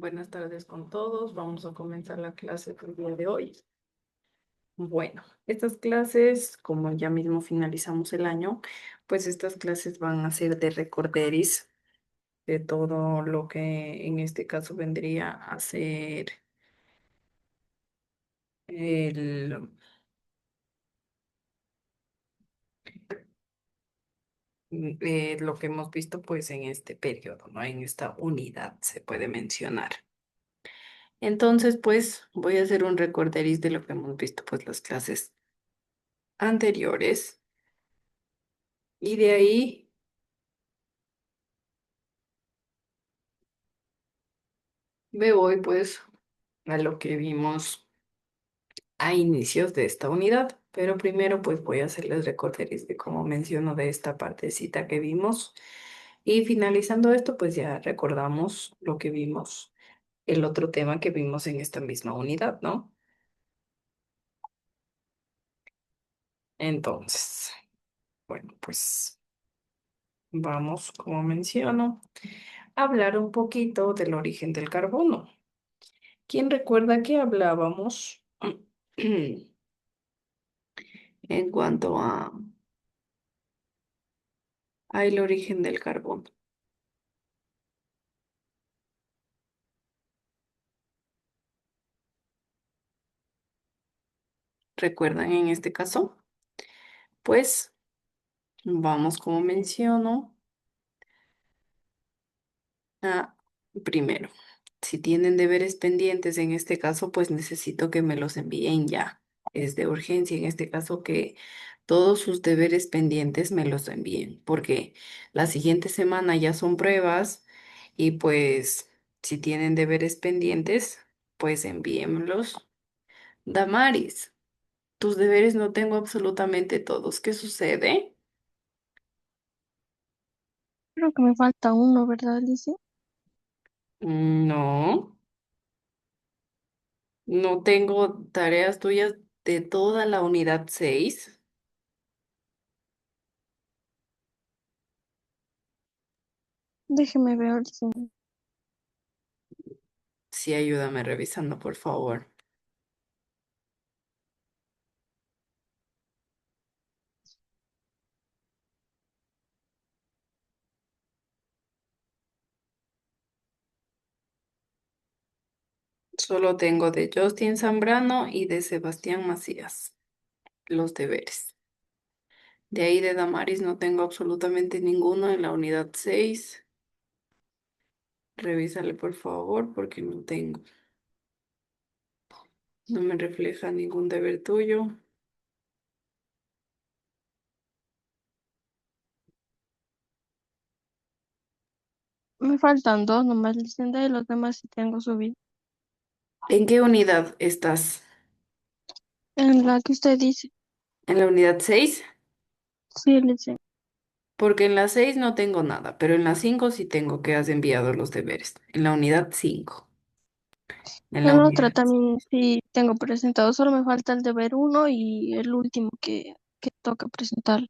Buenas tardes con todos. Vamos a comenzar la clase del día de hoy. Bueno, estas clases, como ya mismo finalizamos el año, pues estas clases van a ser de recorderis de todo lo que en este caso vendría a ser el, lo que hemos visto pues en este periodo, ¿no? En esta unidad se puede mencionar. Entonces, pues voy a hacer un recorderis de lo que hemos visto pues las clases anteriores y de ahí me voy pues a lo que vimos a inicios de esta unidad, pero primero pues voy a hacerles recorderis de cómo menciono de esta partecita que vimos y finalizando esto pues ya recordamos lo que vimos, el otro tema que vimos en esta misma unidad, ¿no? Entonces, bueno, pues vamos, como menciono, a hablar un poquito del origen del carbono. ¿Quién recuerda que hablábamos en cuanto a el origen del carbono? ¿Recuerdan en este caso? Pues vamos, como menciono, a primero. Si tienen deberes pendientes en este caso, pues necesito que me los envíen ya. Es de urgencia en este caso que todos sus deberes pendientes me los envíen, porque la siguiente semana ya son pruebas y pues si tienen deberes pendientes, pues envíenmelos. Damaris, tus deberes no tengo absolutamente todos. ¿Qué sucede? Creo que me falta uno, ¿verdad, Alicia? No. No tengo tareas tuyas de toda la unidad 6. Déjeme ver, Alicia. Sí, ayúdame revisando, por favor. Solo tengo de Justin Zambrano y de Sebastián Macías los deberes. De ahí de Damaris no tengo absolutamente ninguno en la unidad 6. Revísale, por favor, porque no tengo. No me refleja ningún deber tuyo. Me faltan dos nomás, Alicia, y los demás sí tengo subido. ¿En qué unidad estás? En la que usted dice, ¿En la unidad 6? sí, Alicia. Porque en la 6 no tengo nada, pero en la 5 sí tengo que has enviado los deberes. En la unidad 5. En la En la otra unidad. también sí tengo presentado, solo me falta el deber uno y el último que toca presentar.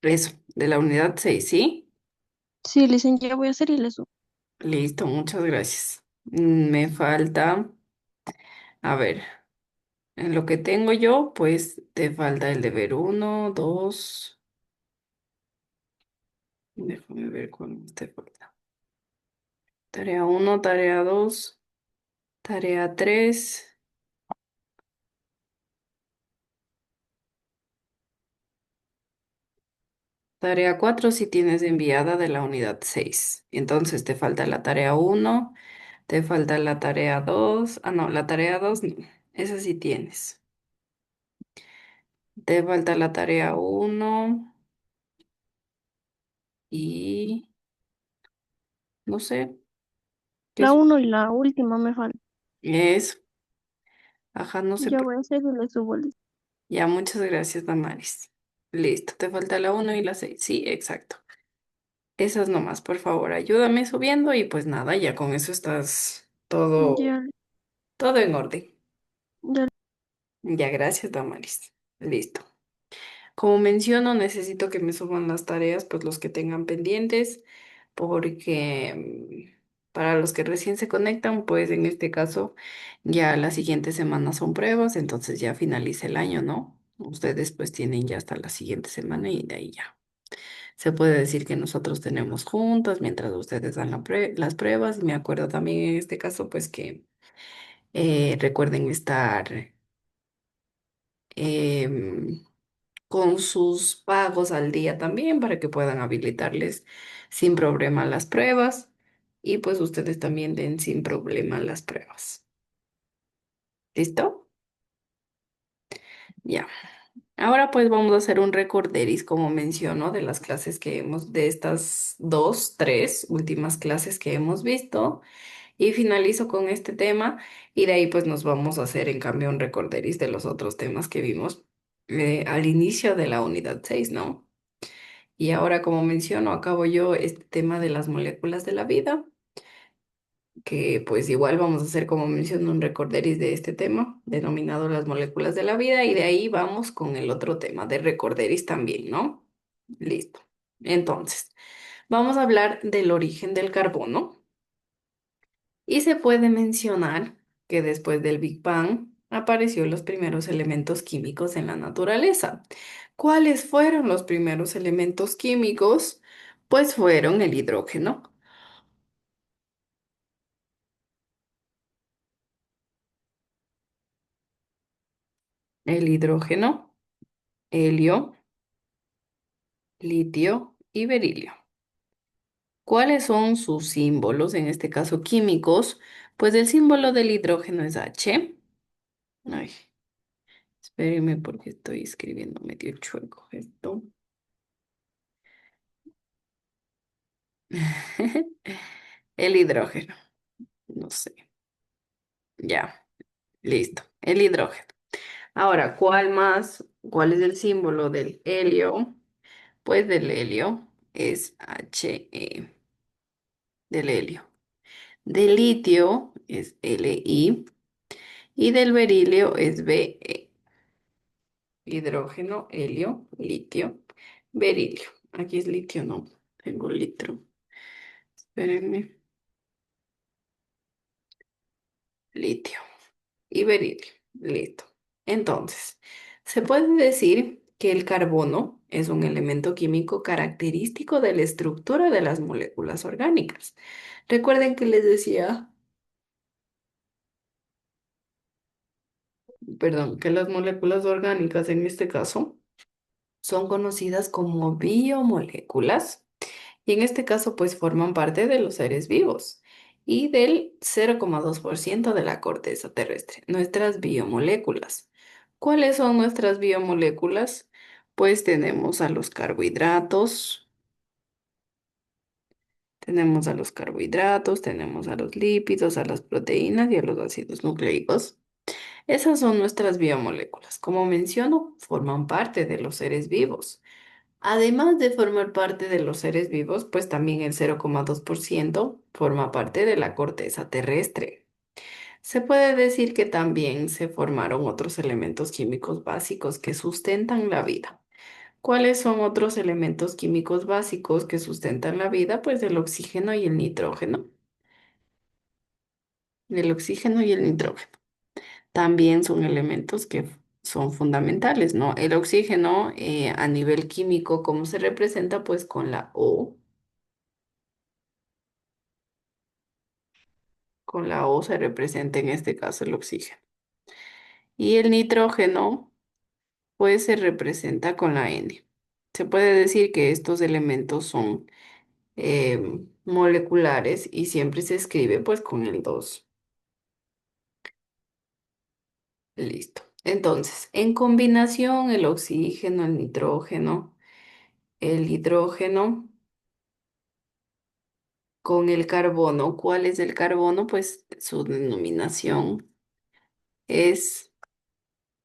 Eso, de la unidad 6, ¿sí? Sí, Alicia, ya voy a hacer y le subo. Listo, muchas gracias. Me falta, a ver, en lo que tengo yo, pues te falta el deber uno, 2. Déjame ver cuál te falta. Tarea uno, tarea 2, tarea 3, tarea 4 si tienes enviada de la unidad 6. Entonces te falta la tarea uno, te falta la tarea 2. Ah, no, la tarea 2 no, esa sí tienes. Te falta la tarea uno y no sé, ¿qué La es? uno y la última me falta. Eso. Ajá, no sé Ya por voy a hacer y le subo, Alicia. Ya, muchas gracias, Damaris. Listo, te falta la uno y la 6. Sí, exacto. Esas nomás, por favor, ayúdame subiendo y pues nada, ya con eso estás todo, Ya, todo en orden. ya, Ya, gracias, Damaris. Listo. Como menciono, necesito que me suban las tareas, pues los que tengan pendientes, porque Para los que recién se conectan, pues en este caso ya la siguiente semana son pruebas, entonces ya finaliza el año, ¿no? Ustedes pues tienen ya hasta la siguiente semana y de ahí ya. Se puede decir que nosotros tenemos juntas mientras ustedes dan las pruebas. Y me acuerdo también en este caso pues que recuerden estar em, con sus pagos al día también para que puedan habilitarles sin problema las pruebas y pues ustedes también den sin problema las pruebas. ¿Listo? Ya. Ahora pues vamos a hacer un recorderis, como menciono, de las clases que hemos, de estas dos, tres últimas clases que hemos visto y finalizo con este tema y de ahí pues nos vamos a hacer en cambio un recorderis de los otros temas que vimos al inicio de la unidad 6, ¿no? Y ahora, como menciono, acabo yo este tema de las moléculas de la vida, que pues igual vamos a hacer, como menciono, un recorderis de este tema, denominado las moléculas de la vida, y de ahí vamos con el otro tema de recorderis también, ¿no? Listo. Entonces, vamos a hablar del origen del carbono y se puede mencionar que después del Big Bang apareció los primeros elementos químicos en la naturaleza. ¿Cuáles fueron los primeros elementos químicos? Pues fueron el hidrógeno, helio, litio y berilio. ¿Cuáles son sus símbolos, en este caso químicos? Pues el símbolo del hidrógeno es H. Ay, espérenme porque estoy escribiendo medio chueco esto. El hidrógeno, no sé. Ya, listo. El hidrógeno. Ahora, ¿cuál más? ¿Cuál es el símbolo del helio? Pues del helio es He, del helio. Del litio es Li y del berilio es Be. Hidrógeno, helio, litio, berilio. Aquí es litio, no. Tengo litro. Espérenme. Litio y berilio. Listo. Entonces, se puede decir que el carbono es un elemento químico característico de la estructura de las moléculas orgánicas. Recuerden que les decía, perdón, que las moléculas orgánicas en este caso son conocidas como biomoléculas y en este caso pues forman parte de los seres vivos y del 0,2% de la corteza terrestre, nuestras biomoléculas. ¿Cuáles son nuestras biomoléculas? Pues tenemos a los lípidos, a las proteínas y a los ácidos nucleicos. Esas son nuestras biomoléculas. Como menciono, forman parte de los seres vivos. Además de formar parte de los seres vivos, pues también el 0,2% forma parte de la corteza terrestre. Se puede decir que también se formaron otros elementos químicos básicos que sustentan la vida. ¿Cuáles son otros elementos químicos básicos que sustentan la vida? Pues el oxígeno y el nitrógeno. El oxígeno y el nitrógeno también son elementos que son fundamentales, ¿no? El oxígeno a nivel químico, ¿cómo se representa? Pues con la O. Con la O se representa en este caso el oxígeno. Y el nitrógeno, pues se representa con la N. Se puede decir que estos elementos son moleculares y siempre se escribe pues con el 2. Listo. Entonces, en combinación, el oxígeno, el nitrógeno, el hidrógeno con el carbono. ¿Cuál es el carbono? Pues su denominación es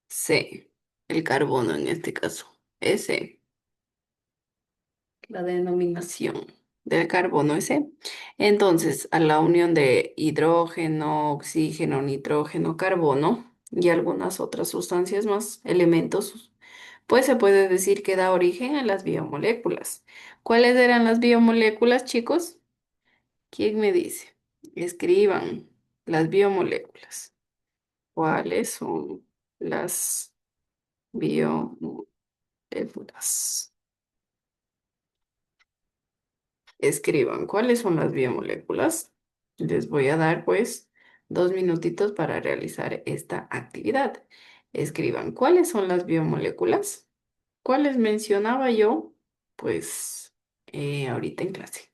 C. El carbono en este caso es C. La denominación del carbono ese. Entonces, a la unión de hidrógeno, oxígeno, nitrógeno, carbono y algunas otras sustancias más, elementos, pues se puede decir que da origen a las biomoléculas. ¿Cuáles eran las biomoléculas, chicos? ¿Quién me dice? Escriban las biomoléculas. ¿Cuáles son las biomoléculas? Escriban cuáles son las biomoléculas. Les voy a dar pues 2 minutitos para realizar esta actividad. Escriban cuáles son las biomoléculas. ¿Cuáles mencionaba yo? Pues ahorita en clase.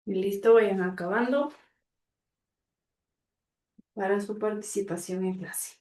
Listo, vayan acabando para su participación en clase.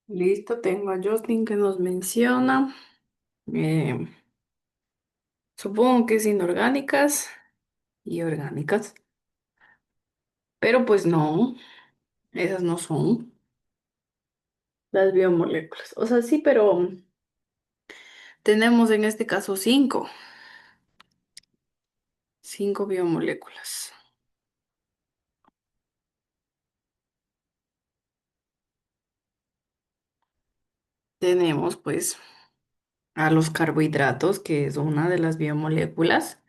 Listo, tengo a Justin que nos menciona. eh, Supongo que es inorgánicas y orgánicas, pero pues no, esas no son las biomoléculas. O sea, sí, pero tenemos en este caso cinco biomoléculas. tenemos pues a los carbohidratos, que es una de las biomoléculas,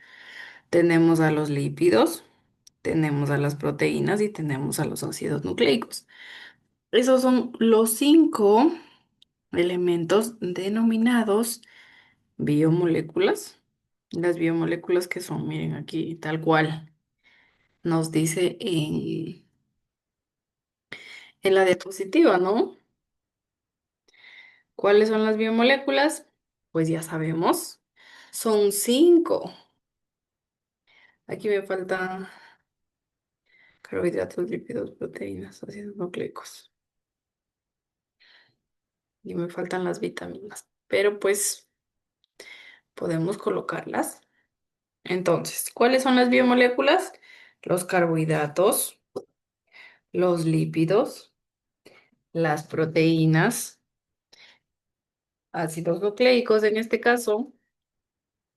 tenemos a los lípidos, tenemos a las proteínas y tenemos a los ácidos nucleicos. Esos son los cinco elementos denominados biomoléculas. Las biomoléculas que son, miren aquí, tal cual nos dice en la diapositiva, ¿no? ¿Cuáles son las biomoléculas? Pues ya sabemos, son cinco. Aquí me faltan carbohidratos, lípidos, proteínas, ácidos nucleicos. Y me faltan las vitaminas. Pero pues podemos colocarlas. Entonces, ¿cuáles son las biomoléculas? Los carbohidratos, los lípidos, las proteínas, ácidos nucleicos en este caso,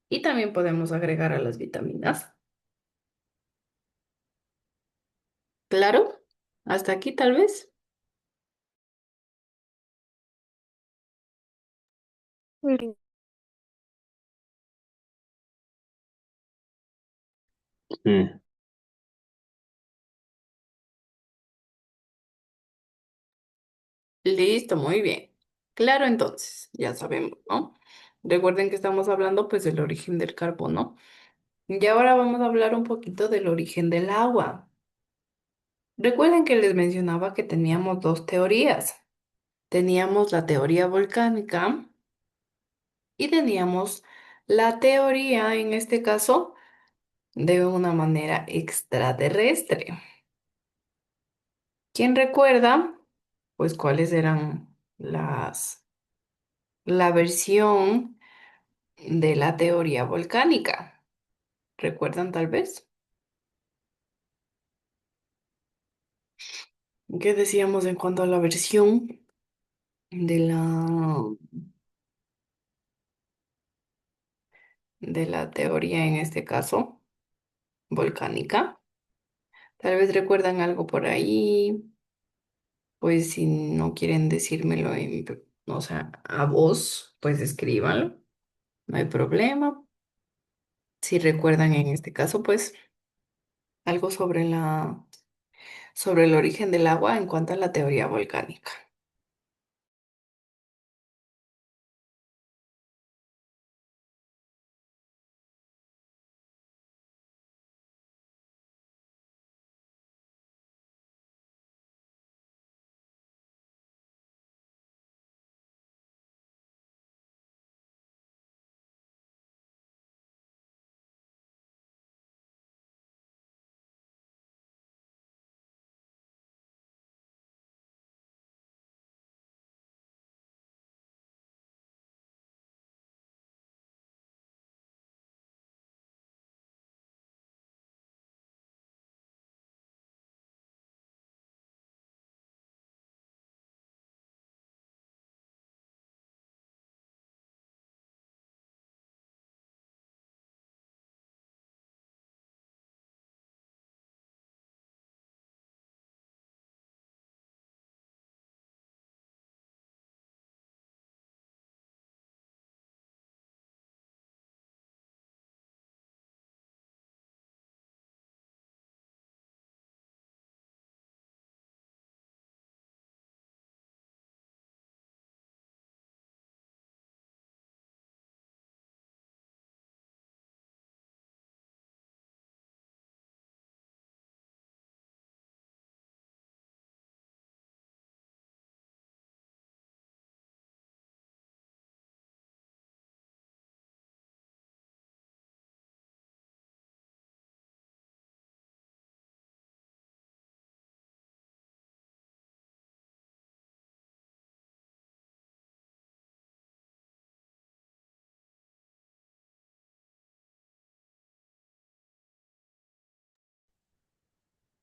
y también podemos agregar a las vitaminas. ¿Claro? Hasta aquí tal vez. Mm. Mm. Listo, muy bien. Claro, entonces, ya sabemos, ¿no? Recuerden que estamos hablando pues del origen del carbono. Y ahora vamos a hablar un poquito del origen del agua. Recuerden que les mencionaba que teníamos dos teorías. Teníamos la teoría volcánica y teníamos la teoría, en este caso, de una manera extraterrestre. ¿Quién recuerda, pues, cuáles eran la versión de la teoría volcánica? ¿Recuerdan tal vez? ¿Qué decíamos en cuanto a la versión de la teoría, en este caso, volcánica? Tal vez recuerdan algo por ahí, pues si no quieren decírmelo o sea, a voz, pues escríbanlo, no hay problema. Si recuerdan en este caso, pues algo sobre el origen del agua en cuanto a la teoría volcánica.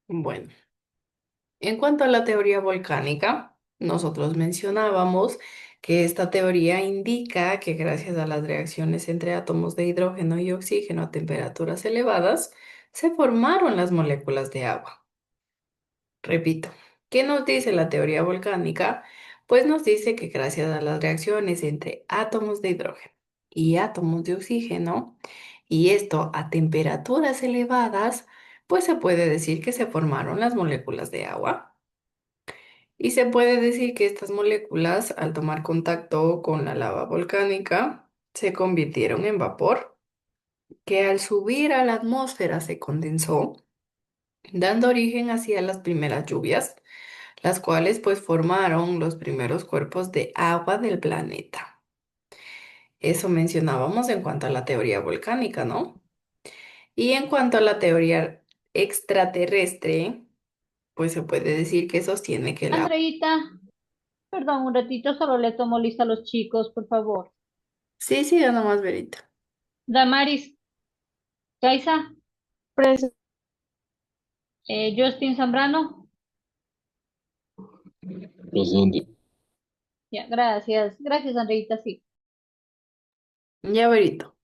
Bueno, en cuanto a la teoría volcánica, nosotros mencionábamos que esta teoría indica que gracias a las reacciones entre átomos de hidrógeno y oxígeno a temperaturas elevadas, se formaron las moléculas de agua. Repito, ¿qué nos dice la teoría volcánica? Pues nos dice que gracias a las reacciones entre átomos de hidrógeno y átomos de oxígeno, y esto a temperaturas elevadas, pues se puede decir que se formaron las moléculas de agua. Y se puede decir que estas moléculas, al tomar contacto con la lava volcánica, se convirtieron en vapor, que al subir a la atmósfera se condensó, dando origen hacia las primeras lluvias, las cuales pues formaron los primeros cuerpos de agua del planeta. Eso mencionábamos en cuanto a la teoría volcánica, ¿no? Y en cuanto a la teoría extraterrestre, pues se puede decir que sostiene que la... Andreita, perdón, un ratito, solo le tomo lista a los chicos, por favor. Sí, sí, ya nomás verita. Damaris, Kaisa, Presente. Justin Zambrano. Presente. Ya, gracias. Gracias, Andreita, sí. Ya verito.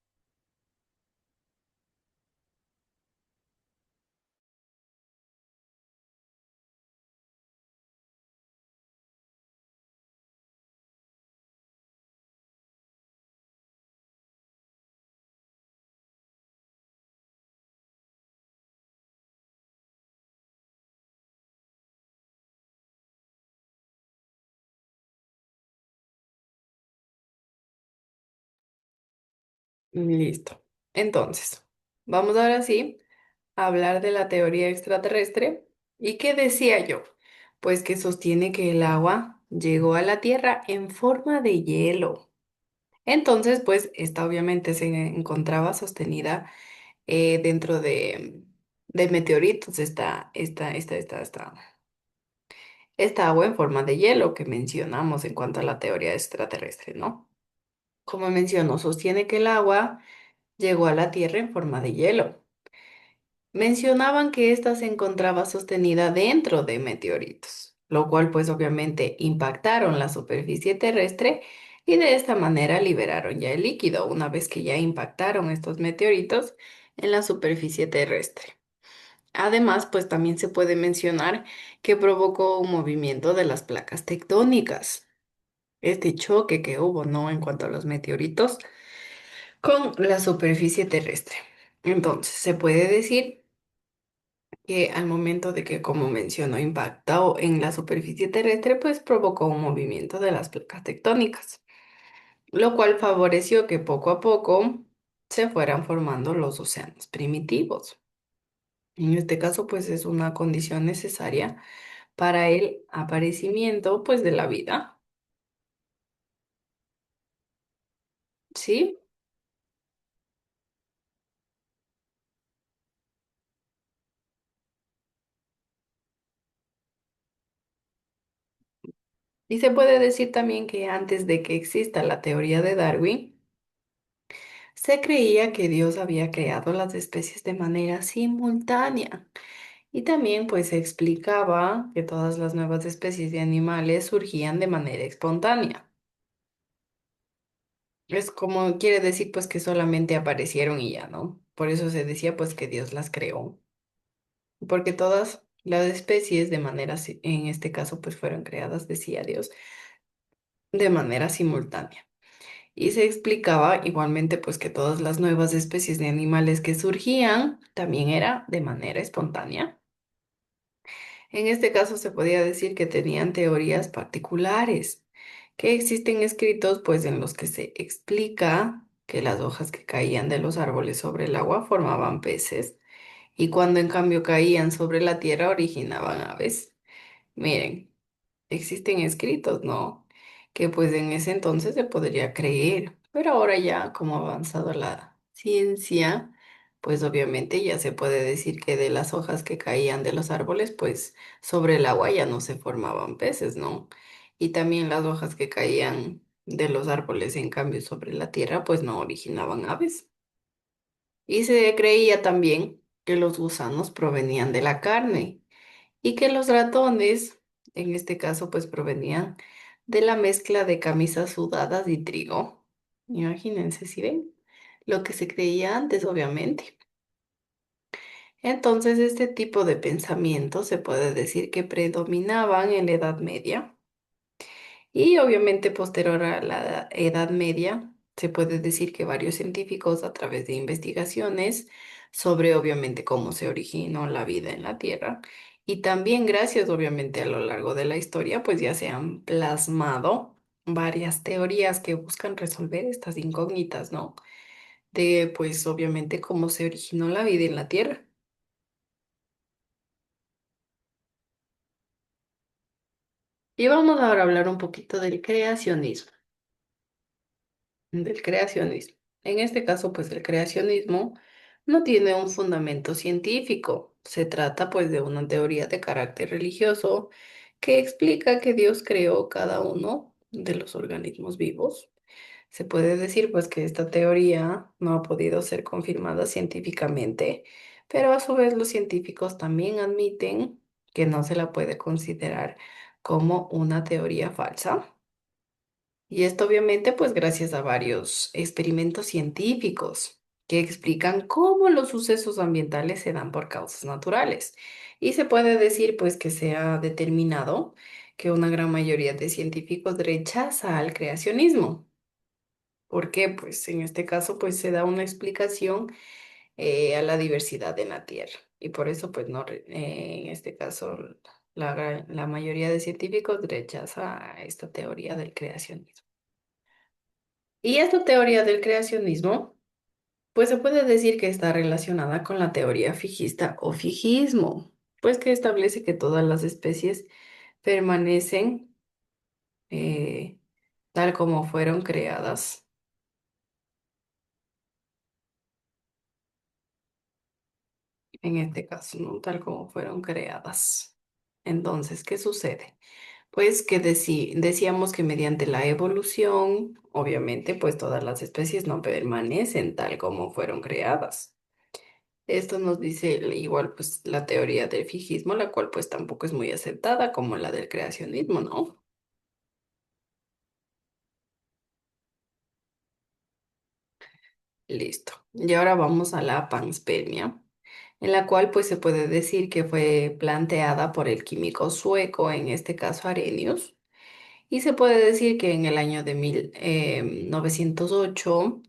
Listo. Entonces, vamos ahora sí a hablar de la teoría extraterrestre. ¿Y qué decía yo? Pues que sostiene que el agua llegó a la Tierra en forma de hielo. Entonces, pues esta obviamente se encontraba sostenida dentro de meteoritos, esta agua en forma de hielo que mencionamos en cuanto a la teoría extraterrestre, ¿no? Como mencionó, sostiene que el agua llegó a la Tierra en forma de hielo. Mencionaban que ésta se encontraba sostenida dentro de meteoritos, lo cual pues obviamente impactaron la superficie terrestre y de esta manera liberaron ya el líquido una vez que ya impactaron estos meteoritos en la superficie terrestre. Además, pues también se puede mencionar que provocó un movimiento de las placas tectónicas, este choque que hubo, ¿no? En cuanto a los meteoritos con la superficie terrestre. Entonces, se puede decir que al momento de que, como mencionó, impactó en la superficie terrestre, pues provocó un movimiento de las placas tectónicas, lo cual favoreció que poco a poco se fueran formando los océanos primitivos. En este caso, pues es una condición necesaria para el aparecimiento, pues, de la vida, ¿sí? Y se puede decir también que antes de que exista la teoría de Darwin, se creía que Dios había creado las especies de manera simultánea y también pues se explicaba que todas las nuevas especies de animales surgían de manera espontánea. Es como quiere decir pues que solamente aparecieron y ya, ¿no? Por eso se decía pues que Dios las creó, porque todas las especies de manera, en este caso pues fueron creadas, decía Dios, de manera simultánea. Y se explicaba igualmente pues que todas las nuevas especies de animales que surgían también era de manera espontánea. En este caso se podía decir que tenían teorías particulares, que existen escritos pues en los que se explica que las hojas que caían de los árboles sobre el agua formaban peces y cuando en cambio caían sobre la tierra originaban aves. Miren. Existen escritos, ¿no? Que pues en ese entonces se podría creer, pero ahora ya como ha avanzado la ciencia, pues obviamente ya se puede decir que de las hojas que caían de los árboles, pues sobre el agua ya no se formaban peces, ¿no? Y también las hojas que caían de los árboles, en cambio, sobre la tierra, pues no originaban aves. Y se creía también que los gusanos provenían de la carne y que los ratones, en este caso, pues provenían de la mezcla de camisas sudadas y trigo. Imagínense si ven lo que se creía antes, obviamente. Entonces, este tipo de pensamientos se puede decir que predominaban en la Edad Media Y obviamente posterior a la Edad Media, se puede decir que varios científicos a través de investigaciones sobre obviamente cómo se originó la vida en la Tierra y también gracias obviamente a lo largo de la historia, pues ya se han plasmado varias teorías que buscan resolver estas incógnitas, ¿no? De pues obviamente cómo se originó la vida en la Tierra. Y vamos ahora a hablar un poquito del creacionismo. Del creacionismo. En este caso, pues el creacionismo no tiene un fundamento científico. Se trata pues de una teoría de carácter religioso que explica que Dios creó cada uno de los organismos vivos. Se puede decir pues que esta teoría no ha podido ser confirmada científicamente, pero a su vez los científicos también admiten que no se la puede considerar como una teoría falsa. Y esto obviamente pues gracias a varios experimentos científicos que explican cómo los sucesos ambientales se dan por causas naturales. Y se puede decir pues que se ha determinado que una gran mayoría de científicos rechaza al creacionismo. ¿Por qué? Pues en este caso pues se da una explicación a la diversidad en la Tierra. Y por eso pues no, en este caso la mayoría de científicos rechaza esta teoría del creacionismo. Y esta teoría del creacionismo, pues se puede decir que está relacionada con la teoría fijista o fijismo, pues que establece que todas las especies permanecen eh, tal como fueron creadas, en este caso, ¿no? Tal como fueron creadas. Entonces, ¿qué sucede? Pues que decíamos que mediante la evolución, obviamente, pues todas las especies no permanecen tal como fueron creadas. Esto nos dice igual pues la teoría del fijismo, la cual pues tampoco es muy aceptada como la del creacionismo, ¿no? Listo. Y ahora vamos a la panspermia, en la cual pues se puede decir que fue planteada por el químico sueco, en este caso Arrhenius, y se puede decir que en el año de 1908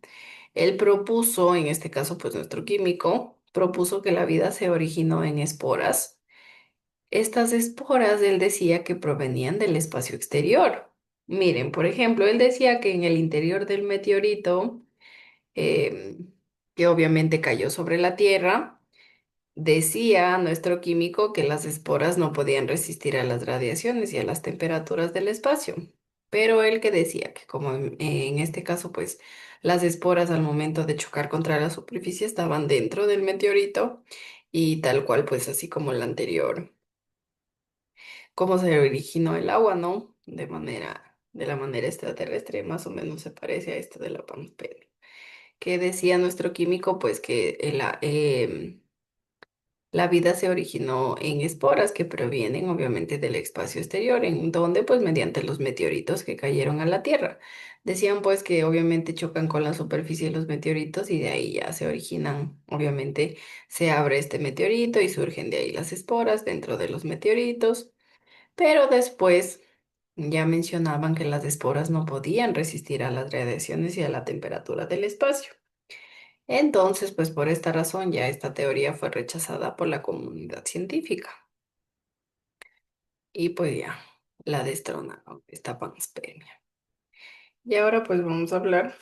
él propuso, en este caso pues nuestro químico, propuso que la vida se originó en esporas. Estas esporas él decía que provenían del espacio exterior. Miren, por ejemplo, él decía que en el interior del meteorito, em, que obviamente cayó sobre la Tierra, decía nuestro químico que las esporas no podían resistir a las radiaciones y a las temperaturas del espacio. Pero él que decía que como en este caso, pues las esporas al momento de chocar contra la superficie estaban dentro del meteorito y tal cual, pues así como el anterior cómo se originó el agua, ¿no? De la manera extraterrestre, más o menos se parece a esto de la Panspermia. Que decía nuestro químico, pues que la vida se originó en esporas que provienen obviamente del espacio exterior, en donde pues mediante los meteoritos que cayeron a la Tierra. Decían pues que obviamente chocan con la superficie de los meteoritos y de ahí ya se originan, obviamente se abre este meteorito y surgen de ahí las esporas dentro de los meteoritos. Pero después ya mencionaban que las esporas no podían resistir a las radiaciones y a la temperatura del espacio. Entonces, pues por esta razón ya esta teoría fue rechazada por la comunidad científica y pues ya la destronaron, esta panspermia. Y ahora pues vamos a hablar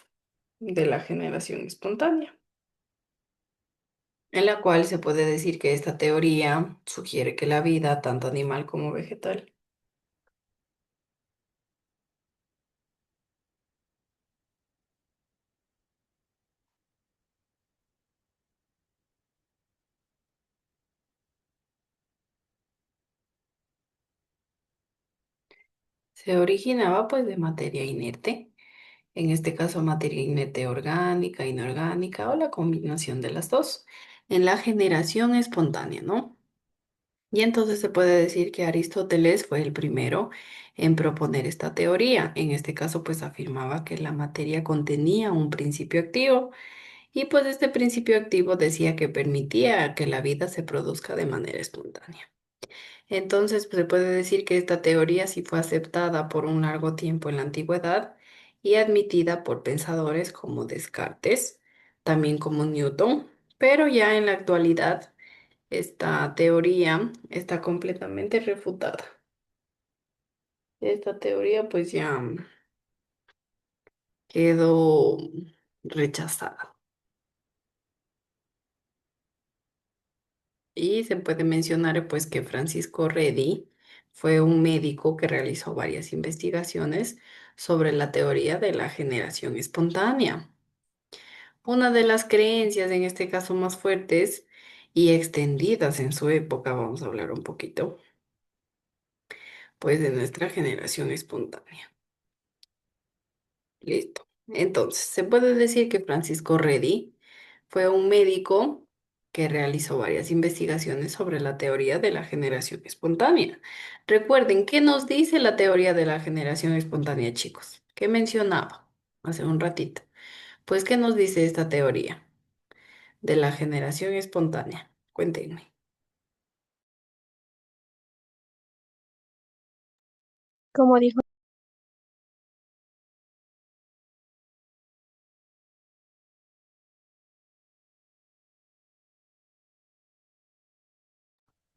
de la generación espontánea, en la cual se puede decir que esta teoría sugiere que la vida, tanto animal como vegetal, se originaba pues de materia inerte, en este caso materia inerte orgánica, inorgánica o la combinación de las dos, en la generación espontánea, ¿no? Y entonces se puede decir que Aristóteles fue el primero en proponer esta teoría. En este caso, pues afirmaba que la materia contenía un principio activo y pues este principio activo decía que permitía que la vida se produzca de manera espontánea. Entonces, pues, se puede decir que esta teoría sí fue aceptada por un largo tiempo en la antigüedad y admitida por pensadores como Descartes, también como Newton, pero ya en la actualidad esta teoría está completamente refutada. Esta teoría pues ya quedó rechazada. Y se puede mencionar pues que Francisco Redi fue un médico que realizó varias investigaciones sobre la teoría de la generación espontánea. Una de las creencias, en este caso más fuertes y extendidas en su época, vamos a hablar un poquito, pues de nuestra generación espontánea. Listo. Entonces, se puede decir que Francisco Redi fue un médico que realizó varias investigaciones sobre la teoría de la generación espontánea. Recuerden, ¿qué nos dice la teoría de la generación espontánea, chicos? ¿Qué mencionaba hace un ratito? Pues, ¿qué nos dice esta teoría de la generación espontánea? Cuéntenme. Como dijo,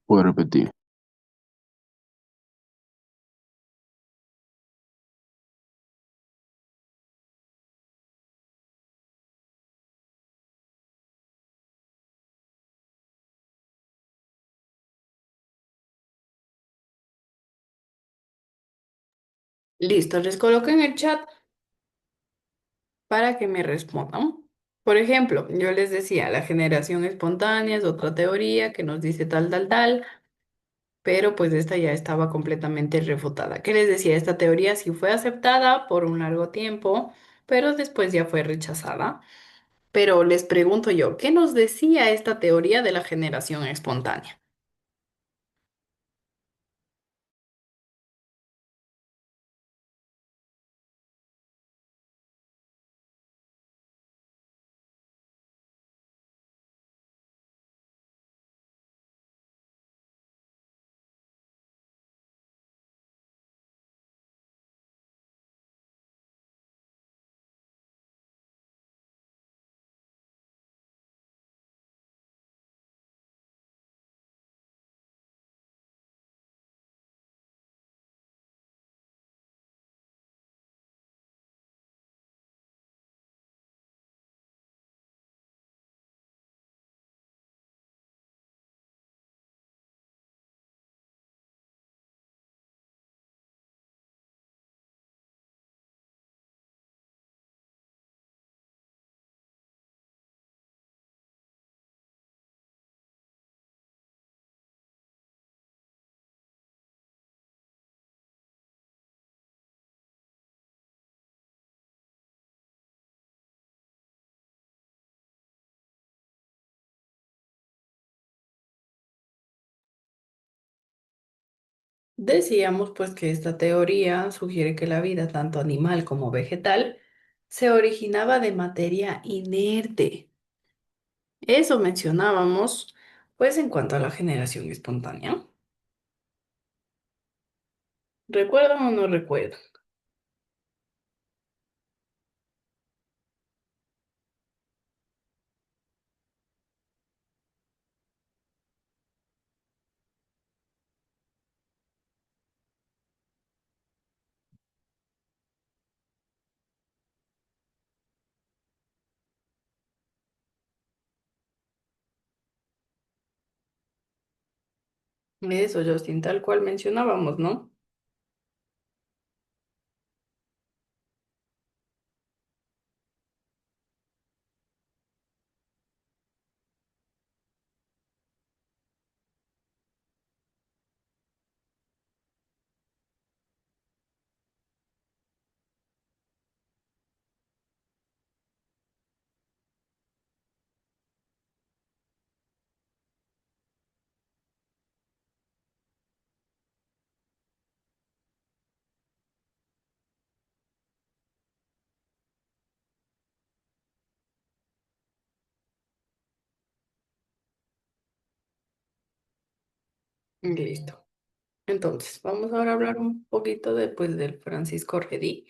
Puedo repetir. Listo, les coloco en el chat para que me respondan. Por ejemplo, yo les decía, la generación espontánea es otra teoría que nos dice tal, tal, tal, pero pues esta ya estaba completamente refutada. ¿Qué les decía? Esta teoría sí fue aceptada por un largo tiempo, pero después ya fue rechazada. Pero les pregunto yo, ¿qué nos decía esta teoría de la generación espontánea? Decíamos pues que esta teoría sugiere que la vida, tanto animal como vegetal, se originaba de materia inerte. Eso mencionábamos, pues en cuanto a la generación espontánea. ¿Recuerdan o no recuerdan? Eso, Justin, tal cual mencionábamos, ¿no? Listo. Entonces, vamos ahora a hablar un poquito de, pues, del Francisco Redí,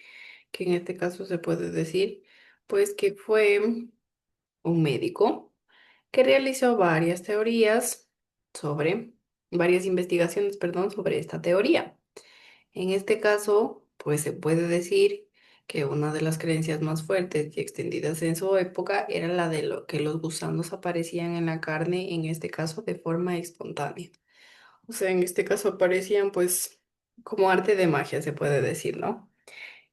que en este caso se puede decir, pues, que fue un médico que realizó varias investigaciones, perdón, sobre esta teoría. En este caso, pues se puede decir que una de las creencias más fuertes y extendidas en su época era la de lo que los gusanos aparecían en la carne, en este caso de forma espontánea. O sea, en este caso aparecían pues como arte de magia, se puede decir, ¿no?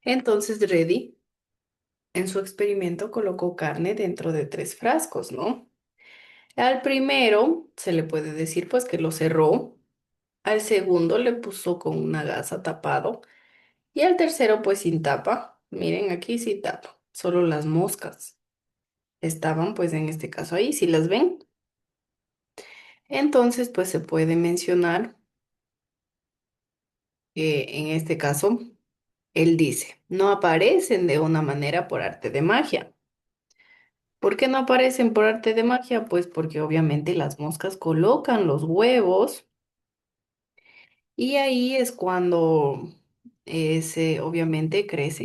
Entonces Reddy en su experimento colocó carne dentro de 3 frascos, ¿no? Al primero se le puede decir pues que lo cerró, al segundo le puso con una gasa tapado y al tercero pues sin tapa. Miren aquí sin tapa, solo las moscas estaban pues en este caso ahí, si las ven. Entonces pues se puede mencionar que en este caso él dice, no aparecen de una manera por arte de magia. ¿Por qué no aparecen por arte de magia? Pues porque obviamente las moscas colocan los huevos y ahí es cuando obviamente crecen.